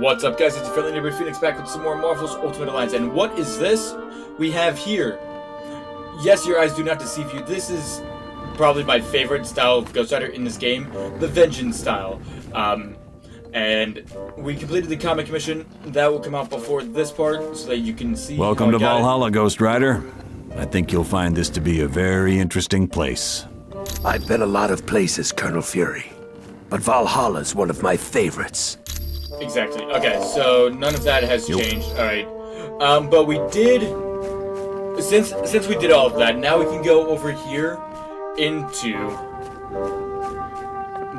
What's up, guys? It's your friendly neighborhood Phoenix back with some more Marvel's Ultimate Alliance. And what is this we have here? Yes, your eyes do not deceive you. This is probably my favorite style of Ghost Rider in this game, the Vengeance style. And we completed the comic mission. That will come out before this part so that you can see. Welcome to Valhalla, Ghost Rider. I think you'll find this to be a very interesting place. I've been a lot of places, Colonel Fury, but Valhalla's one of my favorites. Exactly. Okay, so none of that has changed. All right, but we did. Since we did all of that, now we can go over here into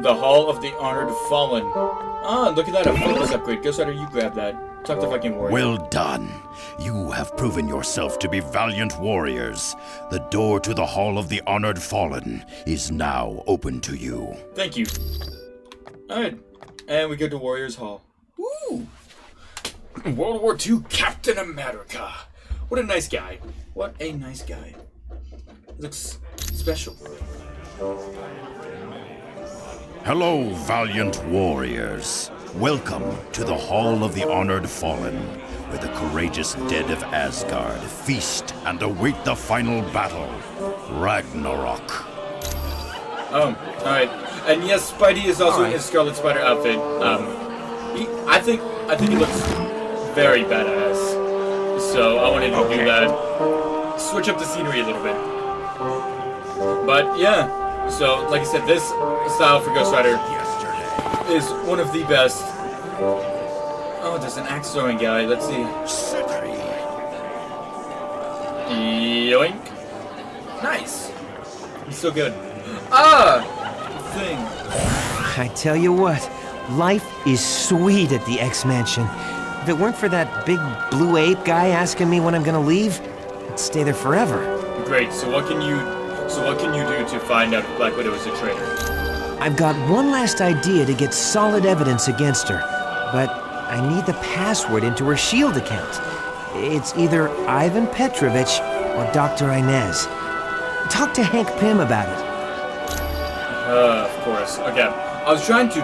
the Hall of the Honored Fallen. Ah, look at that, a focus upgrade. Ghost Rider, you grab that. Talk to fucking warrior. Well done. You have proven yourself to be valiant warriors. The door to the Hall of the Honored Fallen is now open to you. Thank you. Alright, and we go to Warriors Hall. Woo! World War II Captain America. What a nice guy. What a nice guy. Looks special. Hello, valiant warriors. Welcome to the Hall of the Honored Fallen, where the courageous dead of Asgard feast and await the final battle, Ragnarok. Oh, alright. And yes, Spidey is also in his Scarlet Spider outfit. I think he looks very badass. So I wanted to do that. Switch up the scenery a little bit. But yeah, so like I said, this style for Ghost Rider is one of the best. Oh, there's an axe throwing guy. Let's see. Yoink. Nice. He's so good. Ah! Thing. I tell you what, life is sweet at the X-Mansion. If it weren't for that big blue ape guy asking me when I'm gonna leave, I'd stay there forever. Great. So what can you do to find out if Black Widow is a traitor? I've got one last idea to get solid evidence against her, but I need the password into her S.H.I.E.L.D. account. It's either Ivan Petrovich or Dr. Inez. Talk to Hank Pym about it. Of course. Okay. I was trying to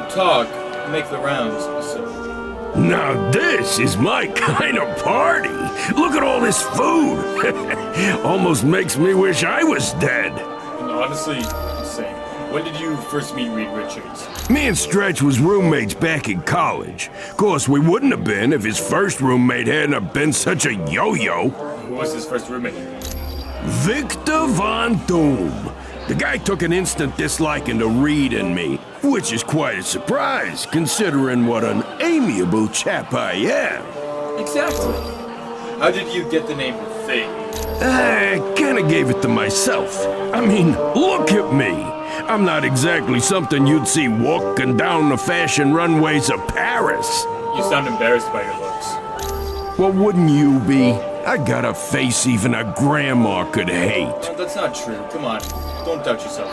make the rounds, so... Now this is my kind of party. Look at all this food. Almost makes me wish I was dead. And honestly, insane. When did you first meet Reed Richards? Me and Stretch was roommates back in college. Of course, we wouldn't have been if his first roommate hadn't have been such a yo-yo. Who was his first roommate? Victor Von Doom. The guy took an instant disliking to Reed and me, which is quite a surprise, considering what an amiable chap I am. Exactly. How did you get the name Thing? I kinda gave it to myself. I mean, look at me. I'm not exactly something you'd see walking down the fashion runways of Paris. You sound embarrassed by your looks. Well, wouldn't you be? I got a face even a grandma could hate. No, that's not true. Come on. Don't doubt yourself.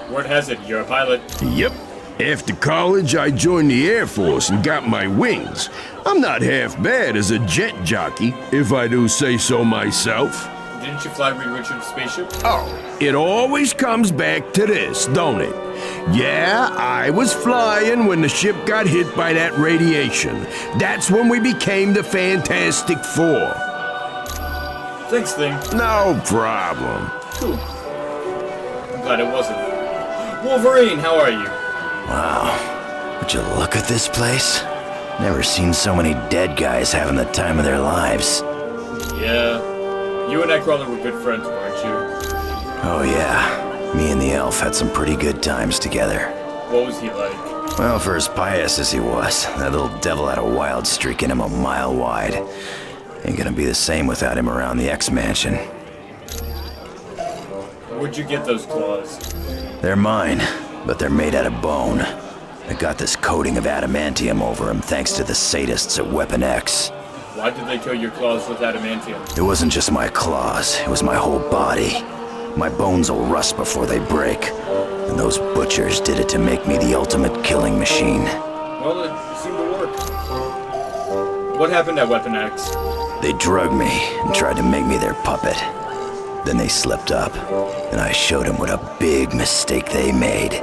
Word has it, you're a pilot. Yep. After college, I joined the Air Force and got my wings. I'm not half bad as a jet jockey, if I do say so myself. Didn't you fly Reed Richards' spaceship? Oh, it always comes back to this, don't it? Yeah, I was flying when the ship got hit by that radiation. That's when we became the Fantastic Four. Thanks, Thing. No problem. Cool. I'm glad it wasn't. Wolverine, how are you? Wow. Would you look at this place? Never seen so many dead guys having the time of their lives. Yeah. You and Nightcrawler were good friends, weren't you? Oh yeah. Me and the elf had some pretty good times together. What was he like? Well, for as pious as he was, that little devil had a wild streak in him a mile wide. Ain't gonna be the same without him around the X-Mansion. Where'd you get those claws? They're mine, but they're made out of bone. I got this coating of adamantium over them thanks to the sadists at Weapon X. Why did they kill your claws with adamantium? It wasn't just my claws, it was my whole body. My bones will rust before they break. And those butchers did it to make me the ultimate killing machine. Well, it seemed to work. What happened at Weapon X? They drugged me and tried to make me their puppet. Then they slipped up, and I showed them what a big mistake they made.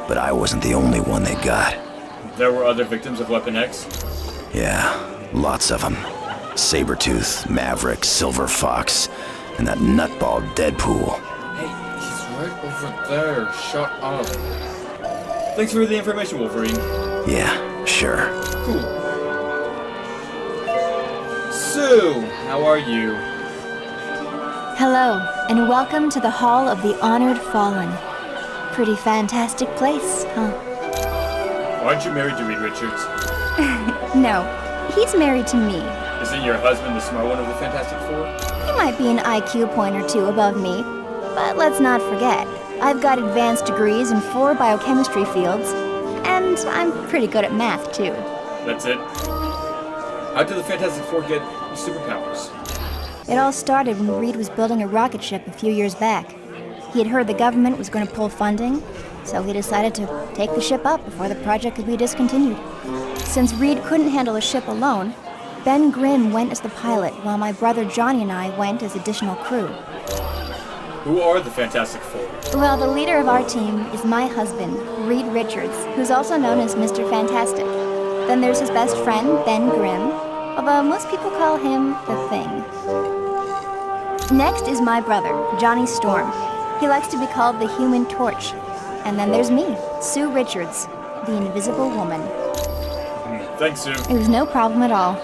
But I wasn't the only one they got. There were other victims of Weapon X? Yeah, lots of them. Sabretooth, Maverick, Silver Fox, and that nutball Deadpool. Hey, he's right over there. Shut up. Thanks for the information, Wolverine. Yeah, sure. Cool. Sue, how are you? Hello, and welcome to the Hall of the Honored Fallen. Pretty fantastic place, huh? Aren't you married to Reed Richards? No, he's married to me. Isn't your husband the smart one of the Fantastic Four? He might be an IQ point or two above me, but let's not forget, I've got advanced degrees in 4 biochemistry fields, and I'm pretty good at math, too. That's it? How did the Fantastic Four get superpowers? It all started when Reed was building a rocket ship a few years back. He had heard the government was going to pull funding, so he decided to take the ship up before the project could be discontinued. Since Reed couldn't handle a ship alone, Ben Grimm went as the pilot, while my brother Johnny and I went as additional crew. Who are the Fantastic Four? Well, the leader of our team is my husband, Reed Richards, who's also known as Mr. Fantastic. Then there's his best friend, Ben Grimm, although most people call him the Thing. Next is my brother, Johnny Storm. He likes to be called the Human Torch. And then there's me, Sue Richards, the Invisible Woman. Thanks, Sue. It was no problem at all.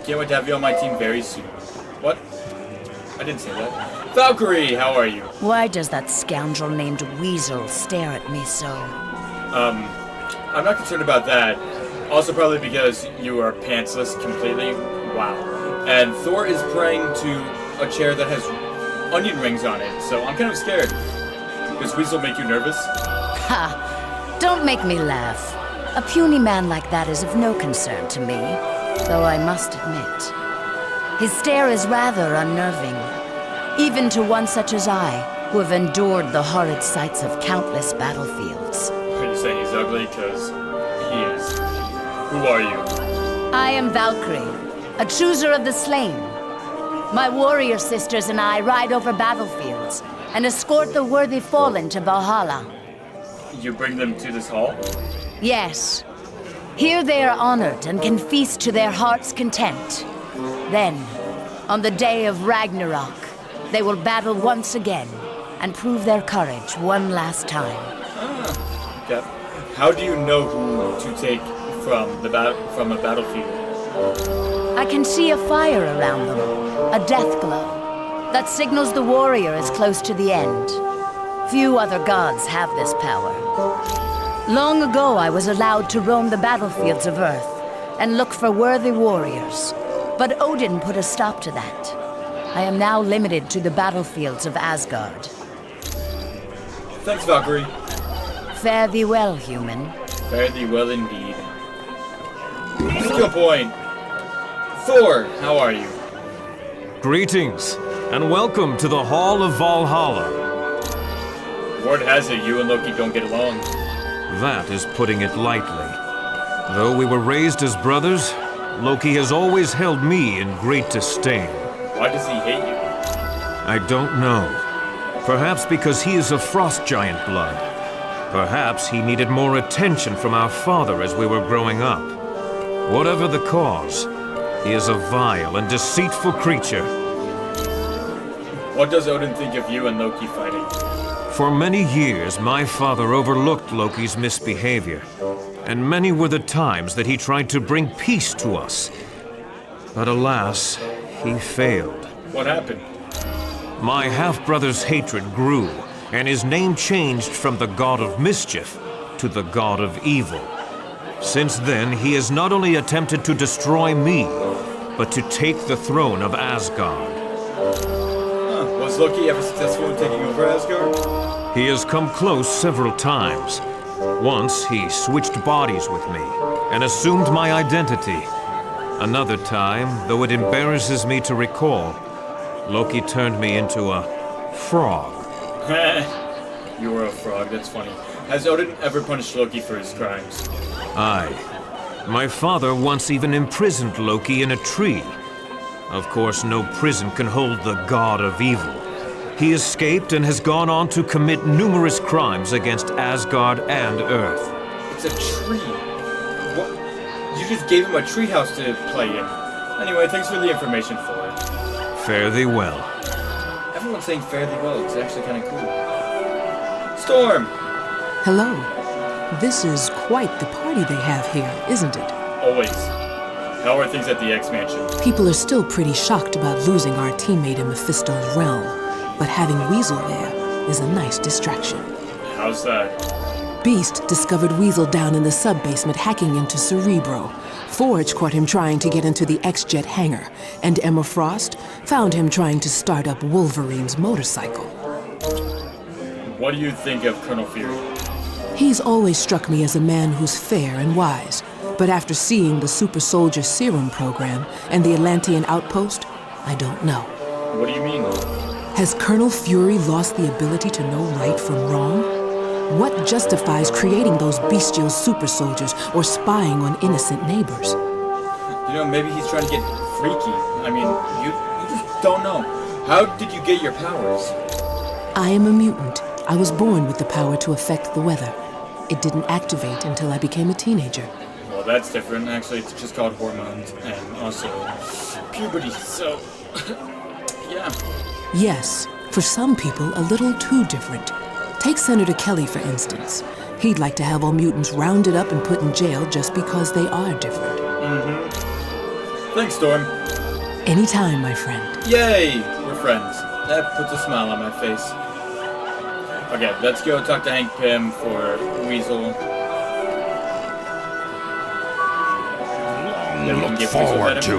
Can't wait to have you on my team very soon. What? I didn't say that. Valkyrie, how are you? Why does that scoundrel named Weasel stare at me so? I'm not concerned about that. Also probably because you are pantsless completely. Wow. And Thor is praying to a chair that has onion rings on it, so I'm kind of scared. Does Weasel make you nervous? Ha! Don't make me laugh. A puny man like that is of no concern to me, though I must admit. His stare is rather unnerving, even to one such as I, who have endured the horrid sights of countless battlefields. Are you saying he's ugly? Because he is. Who are you? I am Valkyrie, a chooser of the slain. My warrior sisters and I ride over battlefields and escort the worthy fallen to Valhalla. You bring them to this hall? Yes. Here they are honored and can feast to their heart's content. Then, on the day of Ragnarok, they will battle once again and prove their courage one last time. Ah, okay. How do you know who to take from a battlefield? I can see a fire around them, a death glow, that signals the warrior is close to the end. Few other gods have this power. Long ago, I was allowed to roam the battlefields of Earth and look for worthy warriors, but Odin put a stop to that. I am now limited to the battlefields of Asgard. Thanks, Valkyrie. Fare thee well, human. Fare thee well indeed. Skill point. Thor, how are you? Greetings, and welcome to the Hall of Valhalla. Word has it you and Loki don't get along. That is putting it lightly. Though we were raised as brothers, Loki has always held me in great disdain. Why does he hate you? I don't know. Perhaps because he is of frost giant blood. Perhaps he needed more attention from our father as we were growing up. Whatever the cause, he is a vile and deceitful creature. What does Odin think of you and Loki fighting? For many years, my father overlooked Loki's misbehavior, and many were the times that he tried to bring peace to us. But alas, he failed. What happened? My half-brother's hatred grew, and his name changed from the god of mischief to the god of evil. Since then, he has not only attempted to destroy me, but to take the throne of Asgard. Was Loki ever successful in taking over Asgard? He has come close several times. Once, he switched bodies with me and assumed my identity. Another time, though it embarrasses me to recall, Loki turned me into a frog. You were a frog, that's funny. Has Odin ever punished Loki for his crimes? Aye. My father once even imprisoned Loki in a tree. Of course, no prison can hold the god of evil. He escaped and has gone on to commit numerous crimes against Asgard and Earth. It's a tree. You just gave him a treehouse to play in. Anyway, thanks for the information, Thor. Fare thee well. Everyone's saying fare thee well. It's actually kind of cool. Storm! Hello. This is quite the party they have here, isn't it? Always. How are things at the X Mansion? People are still pretty shocked about losing our teammate in Mephisto's realm, but having Weasel there is a nice distraction. How's that? Beast discovered Weasel down in the sub-basement hacking into Cerebro. Forge caught him trying to get into the X-Jet hangar, and Emma Frost found him trying to start up Wolverine's motorcycle. What do you think of Colonel Fury? He's always struck me as a man who's fair and wise, but after seeing the Super Soldier Serum program and the Atlantean outpost, I don't know. What do you mean? Has Colonel Fury lost the ability to know right from wrong? What justifies creating those bestial super soldiers or spying on innocent neighbors? You know, maybe he's trying to get freaky. I mean, you just don't know. How did you get your powers? I am a mutant. I was born with the power to affect the weather. It didn't activate until I became a teenager. Well, that's different. Actually, it's just called hormones and also puberty, so... yeah. Yes, for some people, a little too different. Take Senator Kelly, for instance. He'd like to have all mutants rounded up and put in jail just because they are different. Mm-hmm. Thanks, Storm. Anytime, my friend. Yay! We're friends. That puts a smile on my face. Okay, let's go talk to Hank Pym for Weasel. Look forward to.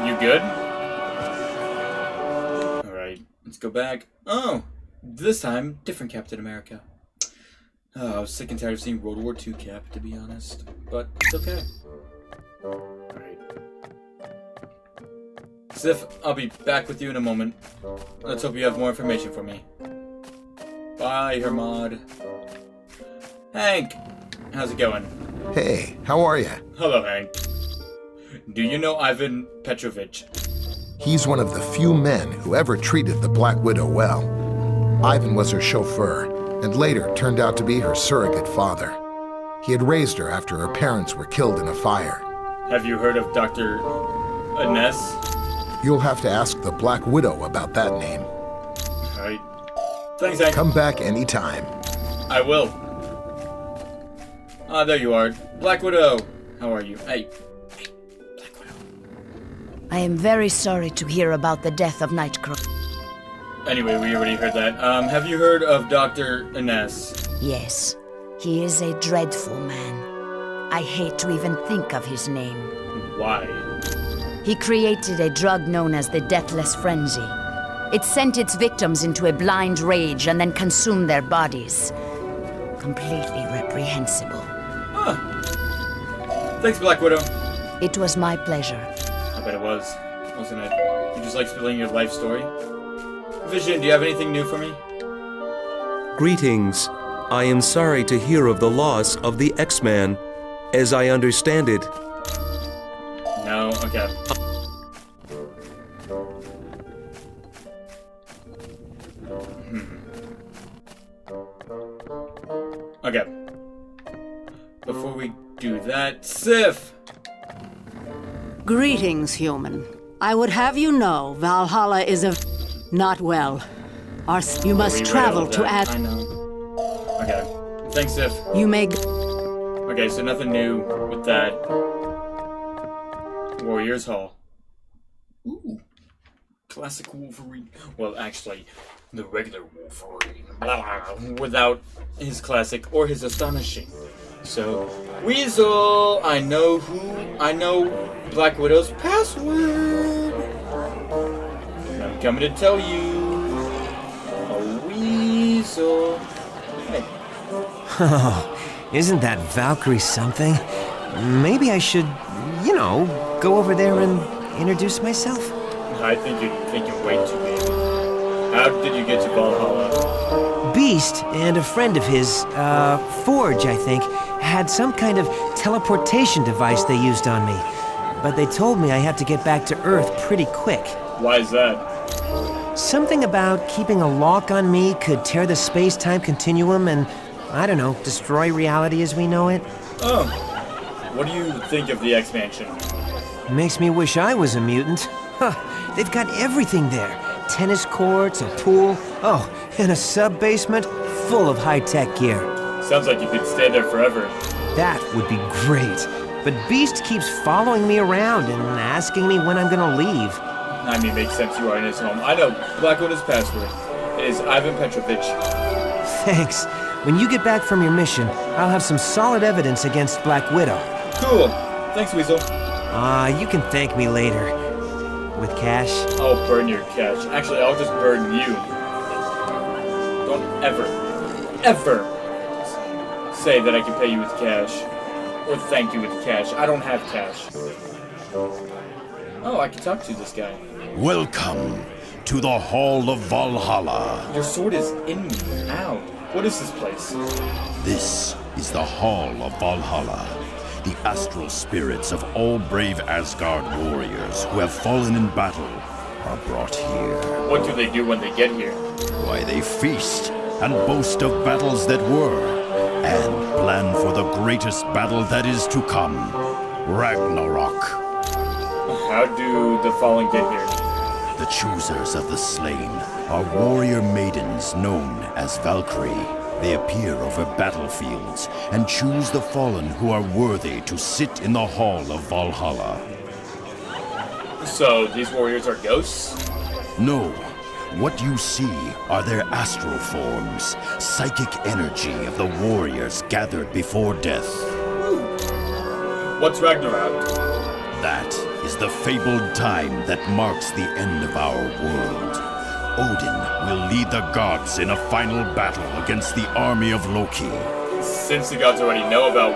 You good? Alright, let's go back. Oh! This time, different Captain America. Oh, I was sick and tired of seeing World War II Cap, to be honest. But it's okay. Alright. Sif, I'll be back with you in a moment. Let's hope you have more information for me. Bye, Hermod. Hank! How's it going? Hey, how are you? Hello, Hank. Do you know Ivan Petrovich? He's one of the few men who ever treated the Black Widow well. Ivan was her chauffeur, and later turned out to be her surrogate father. He had raised her after her parents were killed in a fire. Have you heard of Dr. Ines? You'll have to ask the Black Widow about that name. Alright. Thanks, Hank. Come back anytime. I will. Ah, there you are. Black Widow. How are you? Hey. Black Widow. I am very sorry to hear about the death of Nightcrawler. Anyway, we already heard that. Have you heard of Dr. Ines? Yes. He is a dreadful man. I hate to even think of his name. Why? He created a drug known as the Deathless Frenzy. It sent its victims into a blind rage and then consumed their bodies. Completely reprehensible. Huh. Thanks, Black Widow. It was my pleasure. I bet it was, wasn't it? You just like spilling your life story? Vision, do you have anything new for me? Greetings. I am sorry to hear of the loss of the X-Man. As I understand it... No, okay. Okay. Before we do that, Sif! Greetings, human. I would have you know Valhalla is a... not well. You must travel to add... I know. Okay. Thanks, Sif. You may... Okay, so nothing new with that. Warriors Hall. Ooh. Classic Wolverine. Well, actually, the regular Wolverine. Without his classic or his astonishing. So, Weasel! I know Black Widow's password! I'm coming to tell you. A Weasel. Hey. Oh, isn't that Valkyrie something? Maybe I should, you know, go over there and introduce myself. I think you're thinking way too big. How did you get to Valhalla? Beast and a friend of his, Forge, I think, had some kind of teleportation device they used on me. But they told me I had to get back to Earth pretty quick. Why is that? Something about keeping a lock on me could tear the space-time continuum and, I don't know, destroy reality as we know it. Oh. what do you think of the X-Mansion? Makes me wish I was a mutant. Huh, they've got everything there. Tennis courts, a pool, oh, and a sub-basement full of high-tech gear. Sounds like you could stay there forever. That would be great. But Beast keeps following me around and asking me when I'm gonna leave. I mean, makes sense, you are in his home. I know, Black Widow's password. It is Ivan Petrovich. Thanks. When you get back from your mission, I'll have some solid evidence against Black Widow. Cool. Thanks, Weasel. You can thank me later. With cash? I'll burn your cash. Actually, I'll just burn you. Don't ever say that I can pay you with cash. Or thank you with cash. I don't have cash. Oh, I can talk to this guy. Welcome to the Hall of Valhalla. Your sword is in me. Ow. What is this place? This is the Hall of Valhalla. The astral spirits of all brave Asgard warriors who have fallen in battle are brought here. What do they do when they get here? Why, they feast and boast of battles that were, and plan for the greatest battle that is to come, Ragnarok. How do the fallen get here? The choosers of the slain are warrior maidens known as Valkyrie. They appear over battlefields and choose the fallen who are worthy to sit in the Hall of Valhalla. So, these warriors are ghosts? No. What you see are their astral forms, psychic energy of the warriors gathered before death. What's Ragnarok? That is the fabled time that marks the end of our world. Odin will lead the gods in a final battle against the army of Loki. Since the gods already know about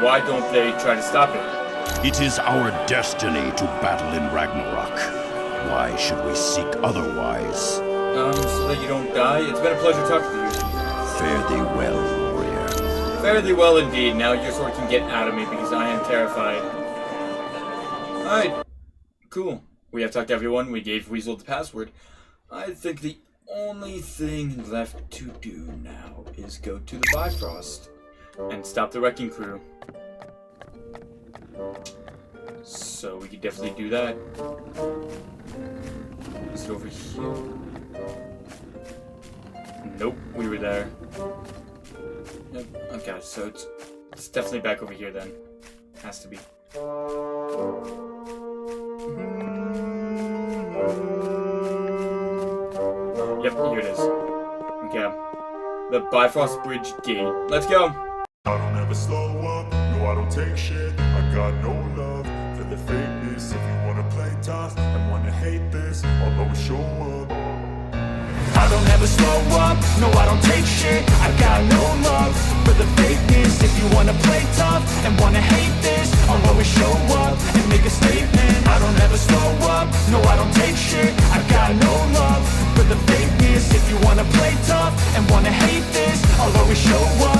why don't they try to stop it? It is our destiny to battle in Ragnarok. Why should we seek otherwise? So that you don't die? It's been a pleasure talking to you. Fare thee well, warrior. Fare thee well indeed. Now your sword can get out of me because I am terrified. Alright. Cool. We have talked to everyone. We gave Weasel the password. I think the only thing left to do now is go to the Bifrost and stop the wrecking crew. So we could definitely do that. Is it over here? Nope, we were there. Yep. Okay, so it's definitely back over here then. Has to be. Yep, here it is. Okay. The Bifrost Bridge Gate. Let's go! I don't ever slow up, no I don't take shit. I got no love for the fakeness. If you wanna play tough and wanna hate this, I'll always show up. I don't ever slow up, no I don't take shit. I got no love for the fakeness. If you wanna play tough and wanna hate this, I'll always show up and make a statement. I don't ever slow up, no I don't take shit. I got no love for the fakeness. If you wanna play tough and wanna hate this, I'll always show up